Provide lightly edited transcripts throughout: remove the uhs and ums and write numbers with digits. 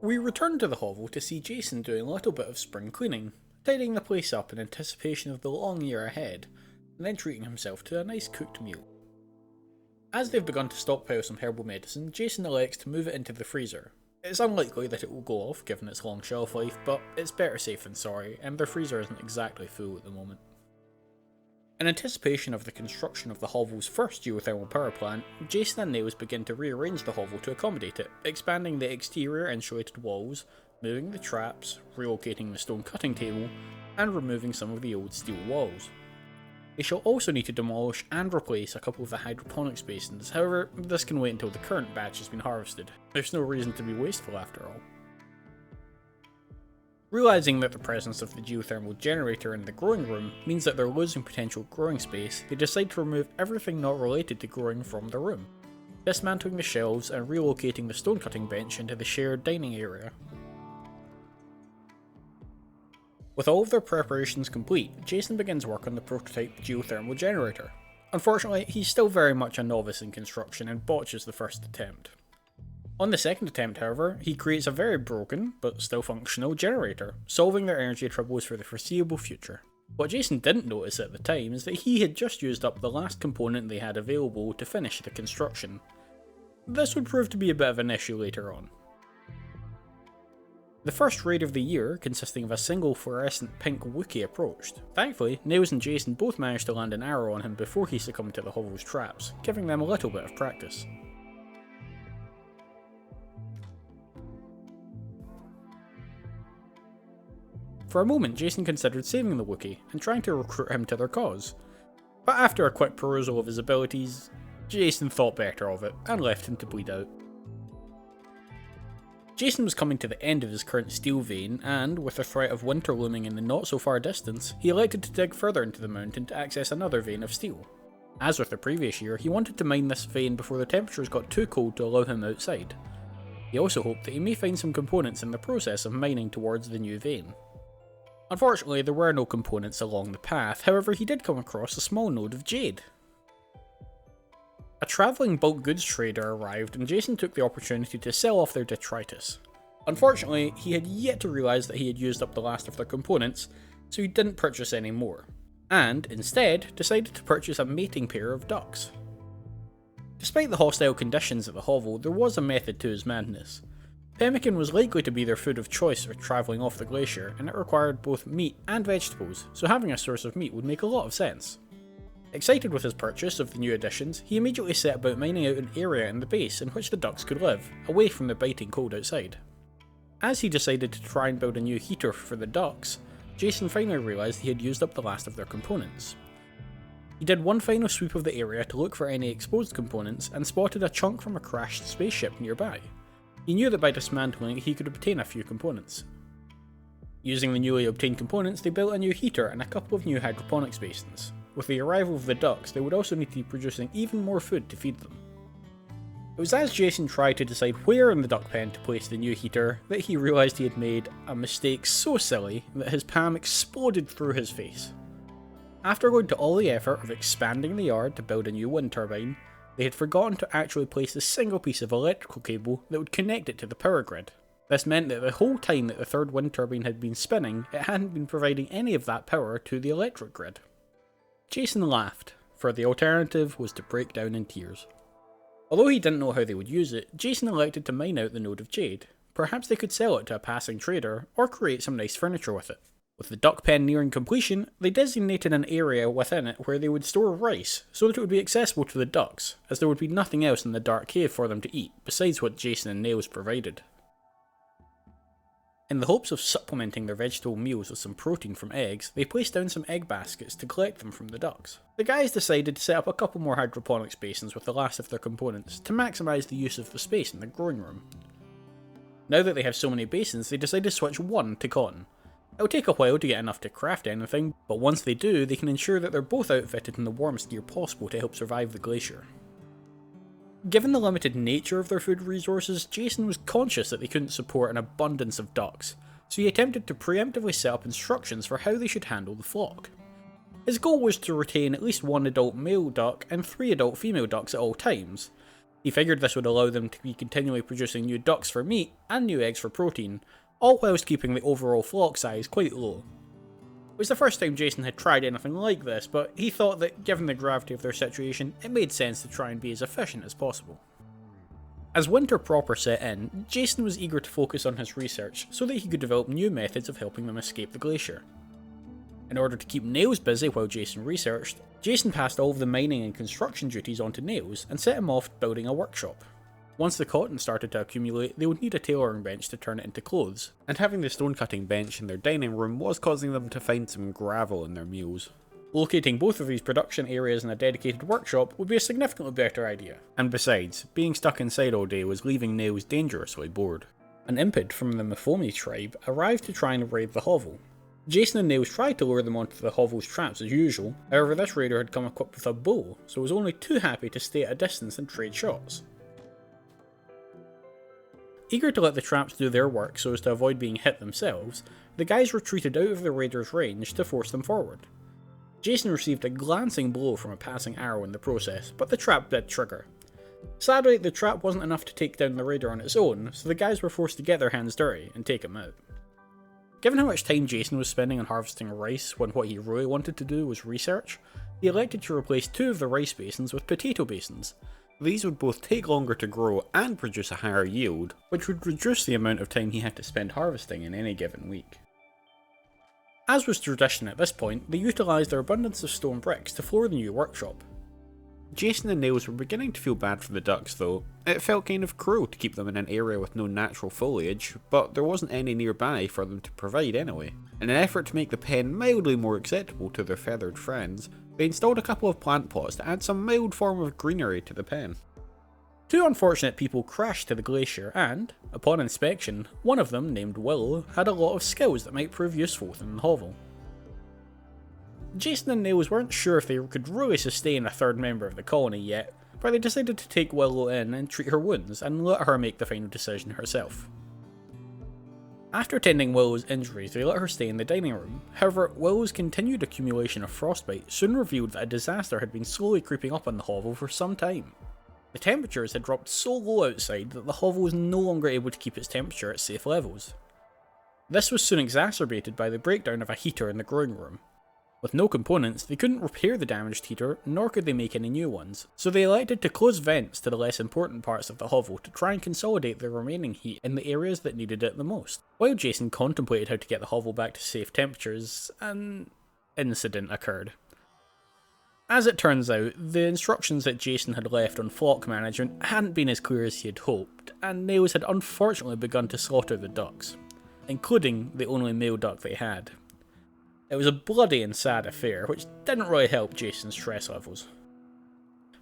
We return to the hovel to see Jason doing a little bit of spring cleaning, tidying the place up in anticipation of the long year ahead, and then treating himself to a nice cooked meal. As they've begun to stockpile some herbal medicine, Jason elects to move it into the freezer. It's unlikely that it will go off given its long shelf life, but it's better safe than sorry, and their freezer isn't exactly full at the moment. In anticipation of the construction of the hovel's first geothermal power plant, Jason and Nails begin to rearrange the hovel to accommodate it, expanding the exterior insulated walls, moving the traps, relocating the stone cutting table, and removing some of the old steel walls. They shall also need to demolish and replace a couple of the hydroponics basins, however, this can wait until the current batch has been harvested. There's no reason to be wasteful after all. Realising that the presence of the geothermal generator in the growing room means that they're losing potential growing space, they decide to remove everything not related to growing from the room, dismantling the shelves and relocating the stone cutting bench into the shared dining area. With all of their preparations complete, Jason begins work on the prototype geothermal generator. Unfortunately, he's still very much a novice in construction and botches the first attempt. On the second attempt, however, he creates a very broken, but still functional generator, solving their energy troubles for the foreseeable future. What Jason didn't notice at the time is that he had just used up the last component they had available to finish the construction. This would prove to be a bit of an issue later on. The first raid of the year, consisting of a single fluorescent pink Wookiee, approached. Thankfully, Nails and Jason both managed to land an arrow on him before he succumbed to the hovel's traps, giving them a little bit of practice. For a moment, Jason considered saving the Wookiee and trying to recruit him to their cause, but after a quick perusal of his abilities, Jason thought better of it and left him to bleed out. Jason was coming to the end of his current steel vein and, with the threat of winter looming in the not so far distance, he elected to dig further into the mountain to access another vein of steel. As with the previous year, he wanted to mine this vein before the temperatures got too cold to allow him outside. He also hoped that he may find some components in the process of mining towards the new vein. Unfortunately, there were no components along the path, however he did come across a small node of jade. A travelling bulk goods trader arrived and Jason took the opportunity to sell off their detritus. Unfortunately, he had yet to realise that he had used up the last of their components, so he didn't purchase any more, and instead decided to purchase a mating pair of ducks. Despite the hostile conditions at the hovel, there was a method to his madness. Pemmican was likely to be their food of choice for travelling off the glacier, and it required both meat and vegetables, so having a source of meat would make a lot of sense. Excited with his purchase of the new additions, he immediately set about mining out an area in the base in which the ducks could live, away from the biting cold outside. As he decided to try and build a new heater for the ducks, Jason finally realised he had used up the last of their components. He did one final sweep of the area to look for any exposed components and spotted a chunk from a crashed spaceship nearby. He knew that by dismantling it he could obtain a few components. Using the newly obtained components, they built a new heater and a couple of new hydroponics basins. With the arrival of the ducks, they would also need to be producing even more food to feed them. It was as Jason tried to decide where in the duck pen to place the new heater that he realised he had made a mistake so silly that his palm exploded through his face. After going to all the effort of expanding the yard to build a new wind turbine, they had forgotten to actually place a single piece of electrical cable that would connect it to the power grid. This meant that the whole time that the third wind turbine had been spinning, it hadn't been providing any of that power to the electric grid. Jason laughed, for the alternative was to break down in tears. Although he didn't know how they would use it, Jason elected to mine out the node of jade. Perhaps they could sell it to a passing trader, or create some nice furniture with it. With the duck pen nearing completion, they designated an area within it where they would store rice, so that it would be accessible to the ducks, as there would be nothing else in the dark cave for them to eat, besides what Jason and Nails provided. In the hopes of supplementing their vegetable meals with some protein from eggs, they placed down some egg baskets to collect them from the ducks. The guys decided to set up a couple more hydroponics basins with the last of their components, to maximise the use of the space in the growing room. Now that they have so many basins, they decide to switch one to cotton. It'll take a while to get enough to craft anything, but once they do, they can ensure that they're both outfitted in the warmest gear possible to help survive the glacier. Given the limited nature of their food resources, Jason was conscious that they couldn't support an abundance of ducks, so he attempted to preemptively set up instructions for how they should handle the flock. His goal was to retain at least one adult male duck and 3 adult female ducks at all times. He figured this would allow them to be continually producing new ducks for meat and new eggs for protein, all whilst keeping the overall flock size quite low. It was the first time Jason had tried anything like this, but he thought that given the gravity of their situation, it made sense to try and be as efficient as possible. As winter proper set in, Jason was eager to focus on his research so that he could develop new methods of helping them escape the glacier. In order to keep Nails busy while Jason researched, Jason passed all of the mining and construction duties onto Nails and set him off building a workshop. Once the cotton started to accumulate, they would need a tailoring bench to turn it into clothes, and having the stone cutting bench in their dining room was causing them to find some gravel in their meals. Locating both of these production areas in a dedicated workshop would be a significantly better idea, and besides, being stuck inside all day was leaving Nails dangerously bored. An impid from the Mephomi tribe arrived to try and raid the hovel. Jason and Nails tried to lure them onto the hovel's traps as usual, however this raider had come equipped with a bow, so was only too happy to stay at a distance and trade shots. Eager to let the traps do their work so as to avoid being hit themselves, the guys retreated out of the raiders' range to force them forward. Jason received a glancing blow from a passing arrow in the process, but the trap did trigger. Sadly, the trap wasn't enough to take down the raider on its own, so the guys were forced to get their hands dirty and take him out. Given how much time Jason was spending on harvesting rice when what he really wanted to do was research, he elected to replace 2 of the rice basins with potato basins. These would both take longer to grow and produce a higher yield, which would reduce the amount of time he had to spend harvesting in any given week. As was tradition at this point, they utilised their abundance of stone bricks to floor the new workshop. Jason and Nails were beginning to feel bad for the ducks though. It felt kind of cruel to keep them in an area with no natural foliage, but there wasn't any nearby for them to provide anyway. In an effort to make the pen mildly more acceptable to their feathered friends, they installed a couple of plant pots to add some mild form of greenery to the pen. 2 unfortunate people crashed to the glacier and, upon inspection, one of them, named Will, had a lot of skills that might prove useful within the hovel. Jason and Nails weren't sure if they could really sustain a third member of the colony yet, but they decided to take Willow in and treat her wounds and let her make the final decision herself. After tending Willow's injuries, they let her stay in the dining room. However, Willow's continued accumulation of frostbite soon revealed that a disaster had been slowly creeping up on the hovel for some time. The temperatures had dropped so low outside that the hovel was no longer able to keep its temperature at safe levels. This was soon exacerbated by the breakdown of a heater in the growing room. With no components, they couldn't repair the damaged heater, nor could they make any new ones, so they elected to close vents to the less important parts of the hovel to try and consolidate the remaining heat in the areas that needed it the most. While Jason contemplated how to get the hovel back to safe temperatures, an incident occurred. As it turns out, the instructions that Jason had left on flock management hadn't been as clear as he had hoped, and Nails had unfortunately begun to slaughter the ducks, including the only male duck they had. It was a bloody and sad affair, which didn't really help Jason's stress levels.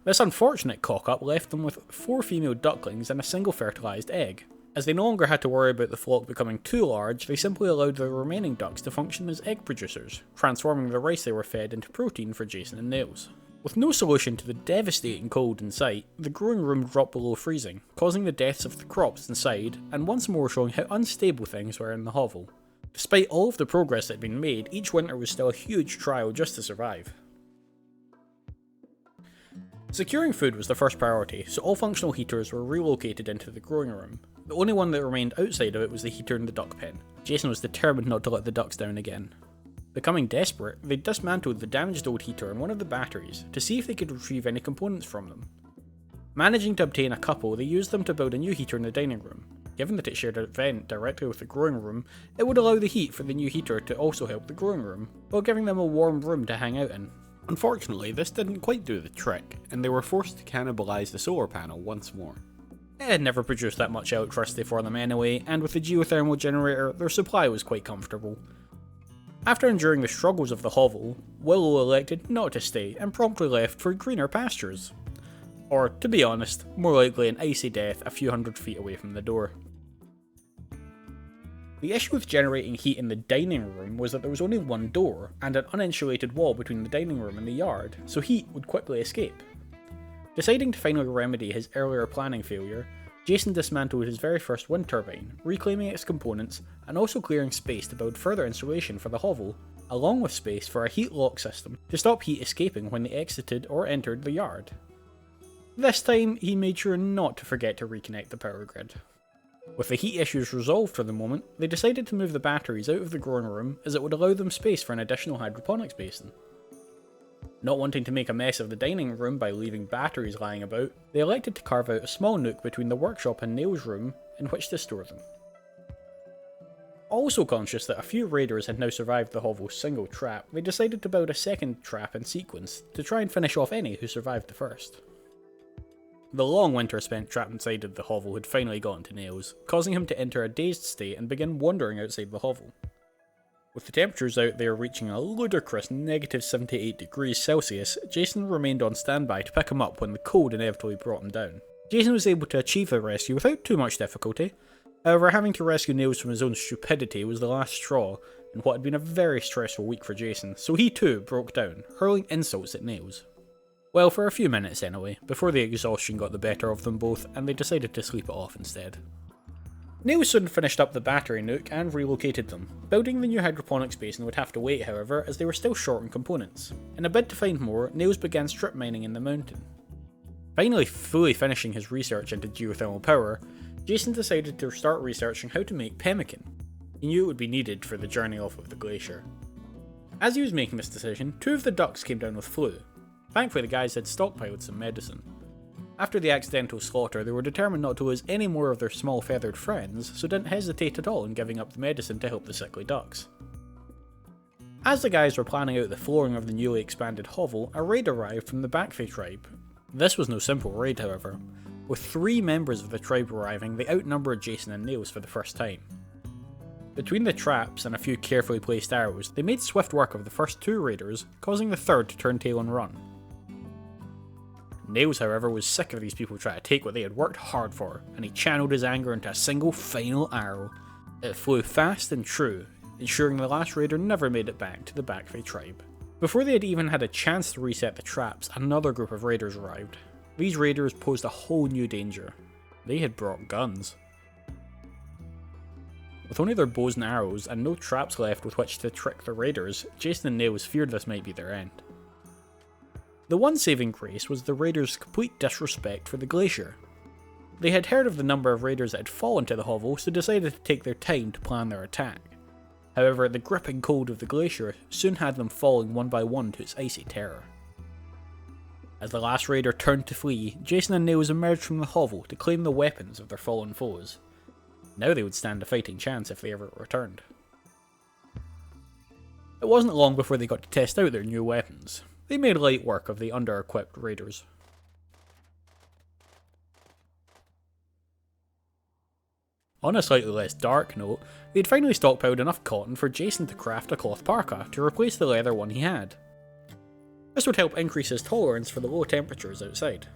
This unfortunate cock-up left them with 4 female ducklings and a single fertilised egg. As they no longer had to worry about the flock becoming too large, they simply allowed the remaining ducks to function as egg producers, transforming the rice they were fed into protein for Jason and Nails. With no solution to the devastating cold in sight, the growing room dropped below freezing, causing the deaths of the crops inside, and once more showing how unstable things were in the hovel. Despite all of the progress that had been made, each winter was still a huge trial just to survive. Securing food was the first priority, so all functional heaters were relocated into the growing room. The only one that remained outside of it was the heater in the duck pen. Jason was determined not to let the ducks down again. Becoming desperate, they dismantled the damaged old heater and one of the batteries to see if they could retrieve any components from them. Managing to obtain a couple, they used them to build a new heater in the dining room. Given that it shared a vent directly with the growing room, it would allow the heat for the new heater to also help the growing room, while giving them a warm room to hang out in. Unfortunately, this didn't quite do the trick, and they were forced to cannibalise the solar panel once more. It had never produced that much electricity for them anyway, and with the geothermal generator, their supply was quite comfortable. After enduring the struggles of the hovel, Willow elected not to stay and promptly left for greener pastures. Or, to be honest, more likely an icy death a few hundred feet away from the door. The issue with generating heat in the dining room was that there was only one door, and an uninsulated wall between the dining room and the yard, so heat would quickly escape. Deciding to finally remedy his earlier planning failure, Jason dismantled his very first wind turbine, reclaiming its components, and also clearing space to build further insulation for the hovel, along with space for a heat lock system to stop heat escaping when they exited or entered the yard. This time, he made sure not to forget to reconnect the power grid. With the heat issues resolved for the moment, they decided to move the batteries out of the growing room as it would allow them space for an additional hydroponics basin. Not wanting to make a mess of the dining room by leaving batteries lying about, they elected to carve out a small nook between the workshop and Neil's room in which to store them. Also conscious that a few raiders had now survived the hovel's single trap, they decided to build a second trap in sequence to try and finish off any who survived the first. The long winter spent trapped inside of the hovel had finally gotten to Nails, causing him to enter a dazed state and begin wandering outside the hovel. With the temperatures out there reaching a ludicrous negative 78 degrees Celsius, Jason remained on standby to pick him up when the cold inevitably brought him down. Jason was able to achieve the rescue without too much difficulty. However, having to rescue Nails from his own stupidity was the last straw in what had been a very stressful week for Jason, so he too broke down, hurling insults at Nails. Well, for a few minutes anyway, before the exhaustion got the better of them both and they decided to sleep it off instead. Nails soon finished up the battery nook and relocated them. Building the new hydroponics basin would have to wait, however, as they were still short on components. In a bid to find more, Nails began strip mining in the mountain. Finally fully finishing his research into geothermal power, Jason decided to start researching how to make pemmican. He knew it would be needed for the journey off of the glacier. As he was making this decision, 2 of the ducks came down with flu. Thankfully the guys had stockpiled some medicine. After the accidental slaughter, they were determined not to lose any more of their small feathered friends, so didn't hesitate at all in giving up the medicine to help the sickly ducks. As the guys were planning out the flooring of the newly expanded hovel, a raid arrived from the Backfay tribe. This was no simple raid, however. With 3 members of the tribe arriving, they outnumbered Jason and Nails for the first time. Between the traps and a few carefully placed arrows, they made swift work of the first 2 raiders, causing the third to turn tail and run. Nails, however, was sick of these people trying to take what they had worked hard for, and he channeled his anger into a single final arrow. It flew fast and true, ensuring the last raider never made it back to the Backfay tribe. Before they had even had a chance to reset the traps, another group of raiders arrived. These raiders posed a whole new danger. They had brought guns. With only their bows and arrows, and no traps left with which to trick the raiders, Jason and Nails feared this might be their end. The one saving grace was the raiders' complete disrespect for the glacier. They had heard of the number of raiders that had fallen to the hovel, so decided to take their time to plan their attack. However, the gripping cold of the glacier soon had them falling one by one to its icy terror. As the last raider turned to flee, Jason and Nails emerged from the hovel to claim the weapons of their fallen foes. Now they would stand a fighting chance if they ever returned. It wasn't long before they got to test out their new weapons. They made light work of the under-equipped raiders. On a slightly less dark note, they had finally stockpiled enough cotton for Jason to craft a cloth parka to replace the leather one he had. This would help increase his tolerance for the low temperatures outside.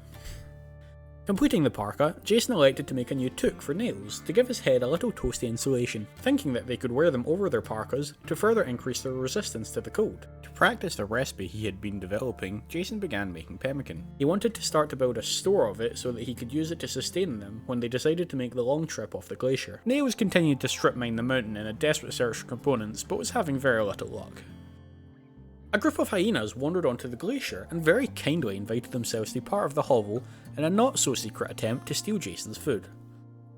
Completing the parka, Jason elected to make a new toque for Nails to give his head a little toasty insulation, thinking that they could wear them over their parkas to further increase their resistance to the cold. To practice the recipe he had been developing, Jason began making pemmican. He wanted to start to build a store of it so that he could use it to sustain them when they decided to make the long trip off the glacier. Nails continued to strip mine the mountain in a desperate search for components, but was having very little luck. A group of hyenas wandered onto the glacier and very kindly invited themselves to be part of the hovel in a not-so-secret attempt to steal Jason's food.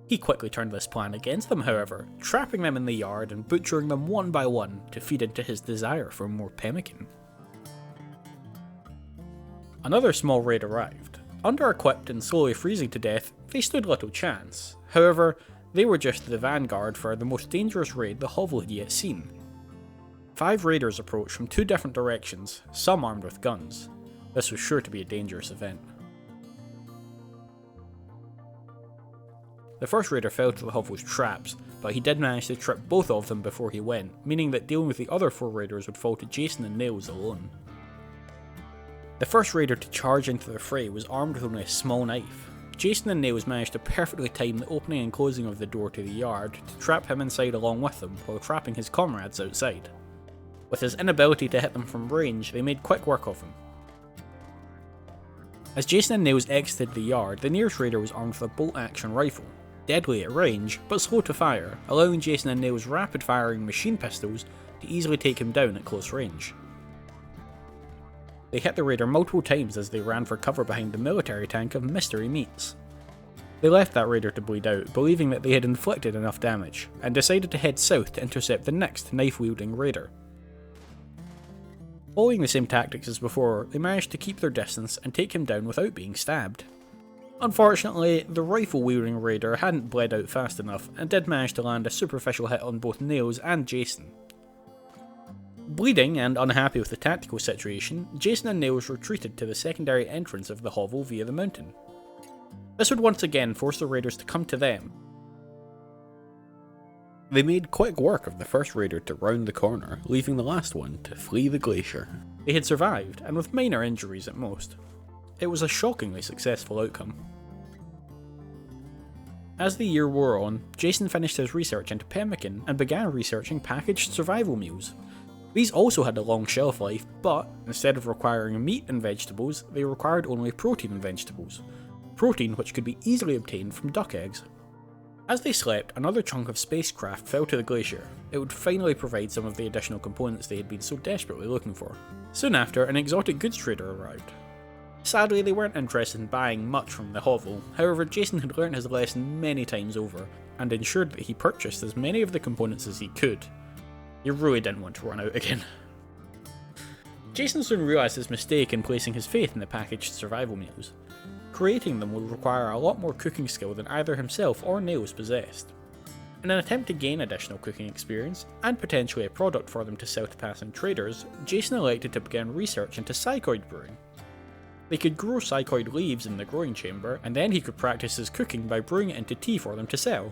He quickly turned this plan against them, however, trapping them in the yard and butchering them one by one to feed into his desire for more pemmican. Another small raid arrived. Under-equipped and slowly freezing to death, they stood little chance. However, they were just the vanguard for the most dangerous raid the hovel had yet seen. 5 raiders approached from 2 different directions, some armed with guns. This was sure to be a dangerous event. The first raider fell to the hovel's traps, but he did manage to trip both of them before he went, meaning that dealing with the other 4 raiders would fall to Jason and Nails alone. The first raider to charge into the fray was armed with only a small knife. Jason and Nails managed to perfectly time the opening and closing of the door to the yard to trap him inside along with them while trapping his comrades outside. With his inability to hit them from range, they made quick work of him. As Jason and Nails exited the yard, the nearest raider was armed with a bolt-action rifle. Deadly at range, but slow to fire, allowing Jason and Nails' rapid-firing machine pistols to easily take him down at close range. They hit the raider multiple times as they ran for cover behind the military tank of Mystery Meats. They left that raider to bleed out, believing that they had inflicted enough damage, and decided to head south to intercept the next knife-wielding raider. Following the same tactics as before, they managed to keep their distance and take him down without being stabbed. Unfortunately, the rifle-wielding raider hadn't bled out fast enough and did manage to land a superficial hit on both Nails and Jason. Bleeding and unhappy with the tactical situation, Jason and Nails retreated to the secondary entrance of the hovel via the mountain. This would once again force the raiders to come to them. They made quick work of the first raider to round the corner, leaving the last one to flee the glacier. They had survived, and with minor injuries at most. It was a shockingly successful outcome. As the year wore on, Jason finished his research into pemmican and began researching packaged survival meals. These also had a long shelf life, but instead of requiring meat and vegetables, they required only protein and vegetables. Protein which could be easily obtained from duck eggs. As they slept, another chunk of spacecraft fell to the glacier. It would finally provide some of the additional components they had been so desperately looking for. Soon after, an exotic goods trader arrived. Sadly, they weren't interested in buying much from the hovel, however Jason had learnt his lesson many times over, and ensured that he purchased as many of the components as he could. He really didn't want to run out again. Jason soon realised his mistake in placing his faith in the packaged survival meals. Creating them would require a lot more cooking skill than either himself or Nails possessed. In an attempt to gain additional cooking experience, and potentially a product for them to sell to passing traders, Jason elected to begin research into psychoid brewing. They could grow psychoid leaves in the growing chamber, and then he could practice his cooking by brewing it into tea for them to sell.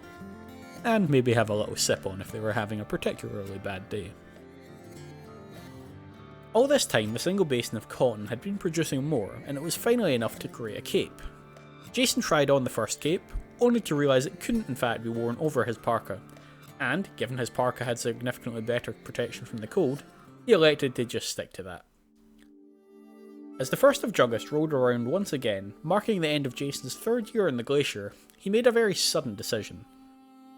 And maybe have a little sip on if they were having a particularly bad day. All this time, the single basin of cotton had been producing more, and it was finally enough to create a cape. Jason tried on the first cape, only to realise it couldn't in fact be worn over his parka, and, given his parka had significantly better protection from the cold, he elected to just stick to that. As the 1st of August rolled around once again, marking the end of Jason's 3rd year in the glacier, he made a very sudden decision.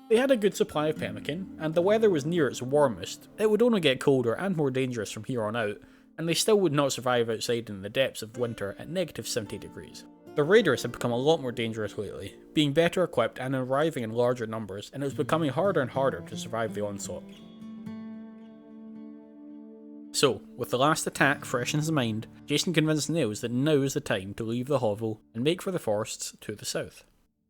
They had a good supply of pemmican, and the weather was near its warmest. It would only get colder and more dangerous from here on out, and they still would not survive outside in the depths of winter at negative 70 degrees. The raiders had become a lot more dangerous lately, being better equipped and arriving in larger numbers, and it was becoming harder and harder to survive the onslaught. So, with the last attack fresh in his mind, Jason convinced Nails that now is the time to leave the hovel and make for the forests to the south.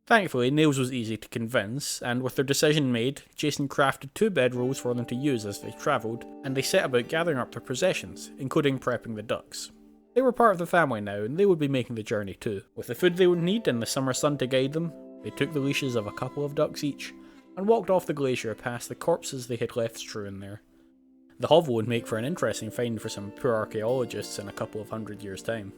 Thankfully, Nails was easy to convince, and with their decision made, Jason crafted 2 bedrolls for them to use as they travelled, and they set about gathering up their possessions, including prepping the ducks. They were part of the family now, and they would be making the journey too. With the food they would need and the summer sun to guide them, they took the leashes of a couple of ducks each, and walked off the glacier past the corpses they had left strewn there. The hovel would make for an interesting find for some poor archaeologists in a couple of 100 years' time.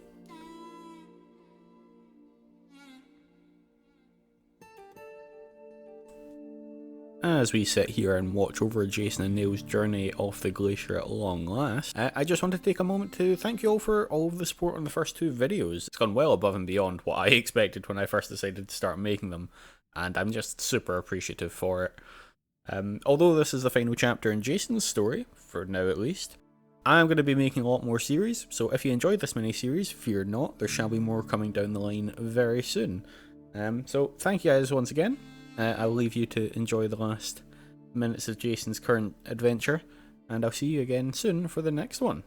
As we sit here and watch over Jason and Nails' journey off the glacier at long last, I just want to take a moment to thank you all for all of the support on the first 2 videos. It's gone well above and beyond what I expected when I first decided to start making them, and I'm just super appreciative for it. Although this is the final chapter in Jason's story, for now at least, I'm going to be making a lot more series, so if you enjoyed this mini-series, fear not, there shall be more coming down the line very soon. So thank you guys once again. I'll leave you to enjoy the last minutes of Jason's current adventure, and I'll see you again soon for the next one.